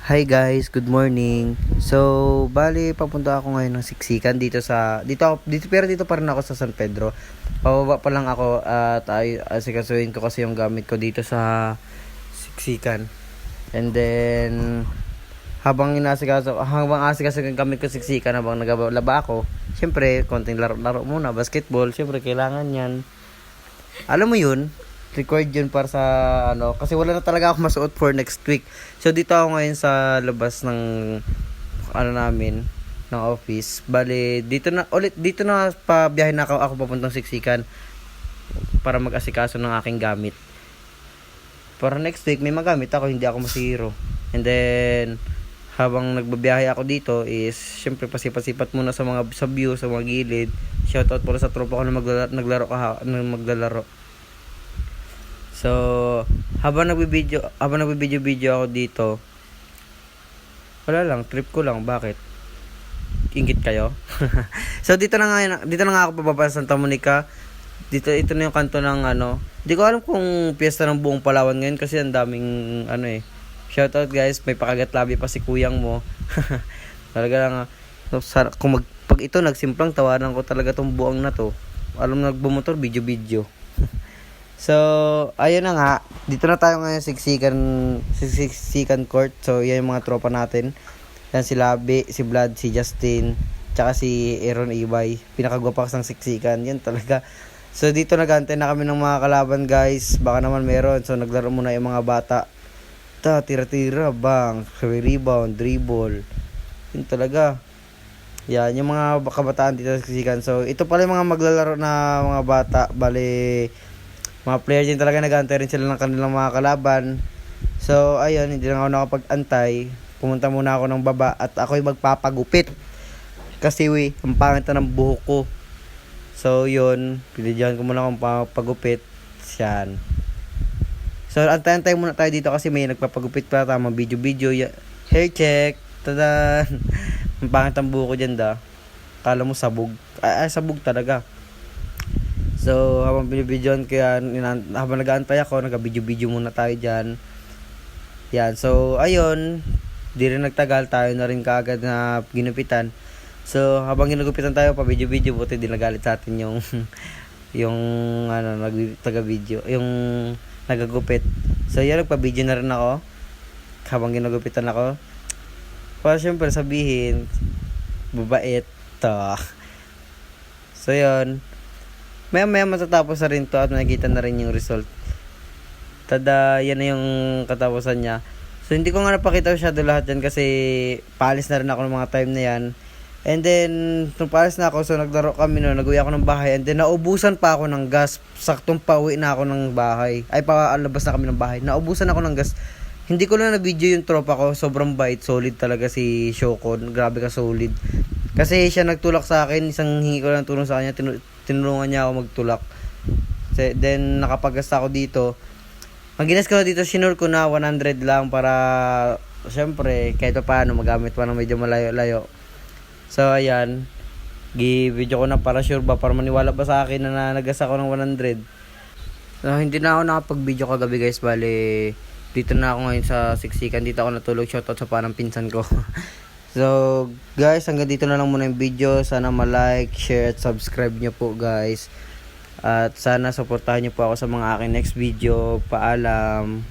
Hi guys, good morning. So, bali papunta ako ngayon ng Siksikan dito pa rin ako sa San Pedro. Pababa pa lang ako at asikasuhin ko kasi yung gamit ko dito sa Siksikan. And then habang asikaso yung gamit ko sa Siksikan habang naglaba ako, syempre konting laro muna, basketball, syempre kailangan 'yan. Alam mo 'yun, record yun para sa kasi wala na talaga ako masuot for next week. So dito ako ngayon sa labas ng namin ng office. Bale, dito na pabiyahe na ako papuntang Siksikan para mag-asikaso ng aking gamit. Para next week may magamit ako, hindi ako masihiro. And then habang nagbabiyahe ako dito is syempre pasipat-sipat muna sa view, sa mga gilid. Shoutout pala sa tropa ko na maglalaro. So, habang nagbibideo ako dito, wala lang, trip ko lang. Bakit? Ingit kayo? So, dito na nga ako pababa sa Santa Monica. Ito na yung kanto ng Hindi ko alam kung piyesta ng buong Palawan ngayon kasi ang daming Shoutout guys, may pakagat labi pa si kuyang mo. Talaga lang pag ito nagsimplang, tawanan ko talaga tong buong na to. Alam mo, nagbumotor, video. So, ayun na nga. Dito na tayo ngayon sa Siksikan Court. So, yan yung mga tropa natin. Yan si Labi, si Vlad, si Justin, tsaka si Aaron Ibay. Pinakagwapak ng Siksikan. Yan talaga. So, dito nag-antay na kami ng mga kalaban guys. Baka naman meron. So, naglaro muna yung mga bata. Tira-tira, bang, rebound, dribble. Yun talaga. Yan, yung mga kabataan dito sa Siksikan. So, ito pala yung mga maglalaro na mga bata. Bale, mga player din talaga, nag-aantay rin sila ng kanilang mga kalaban. So, ayun, hindi lang ako nakapag-antay. Pumunta muna ako ng baba at ako'y magpapagupit. Kasi, ang pangit na ng buhok ko. So, yun, pinidyahan ko muna akong pagupit. Yan. So, antay-antay muna tayo dito kasi may nagpapagupit pa. Tama, video. Hair check. Tada! Ang pangit ang buhok ko dyan, Kala mo sabog. Sabog talaga. So, habang binibidyoan ko yan, habang nag-aantay ako, nag-video muna tayo dyan. Yan, so, ayun, di rin nagtagal, tayo na rin kaagad na ginupitan. So, habang ginugupitan tayo, pa-video, buti di nagalit sa atin yung taga-video, yung nagagupit. So, yan, nagpa-video na rin ako, habang ginugupitan ako. Para syempre sabihin, babait, So, yun. Maya matatapos na rin to at nakikita na rin yung result. Tada, yan na yung katapusan niya. So, hindi ko nga napakita masyado lahat yan kasi paalis na rin ako ng mga time na yan. And then, nung paalis na ako, so naglaro kami nag-uwi ako ng bahay. And then, naubusan pa ako ng gas. Saktong pauwi na ako ng bahay. Palabas na kami ng bahay. Naubusan ako ng gas. Hindi ko na na-video yung tropa ko. Sobrang bait. Solid talaga si Shokon. Grabe ka solid. Kasi siya nagtulak sa akin. Isang hingi ko lang tulong sa kanya. Tinulungan niya ako magtulak. Then, nakapagasta ako dito. Ang ginas ko dito, sinur ko na 100 lang para, syempre, kahit pa paano, magamit pa ng medyo malayo-layo. So, ayan. Video ko na para sure ba, para maniwala ba sa akin na nagasa ko ng 100. So, hindi na ako nakapag-video kagabi guys. Bale, dito na ako ngayon sa Siksikan. Dito ako natulog. Shoutout sa parang pinsan ko. So, guys, hanggang dito na lang muna yung video. Sana ma-like, share, at subscribe nyo po, guys. At sana supportahan nyo po ako sa mga aking next video. Paalam.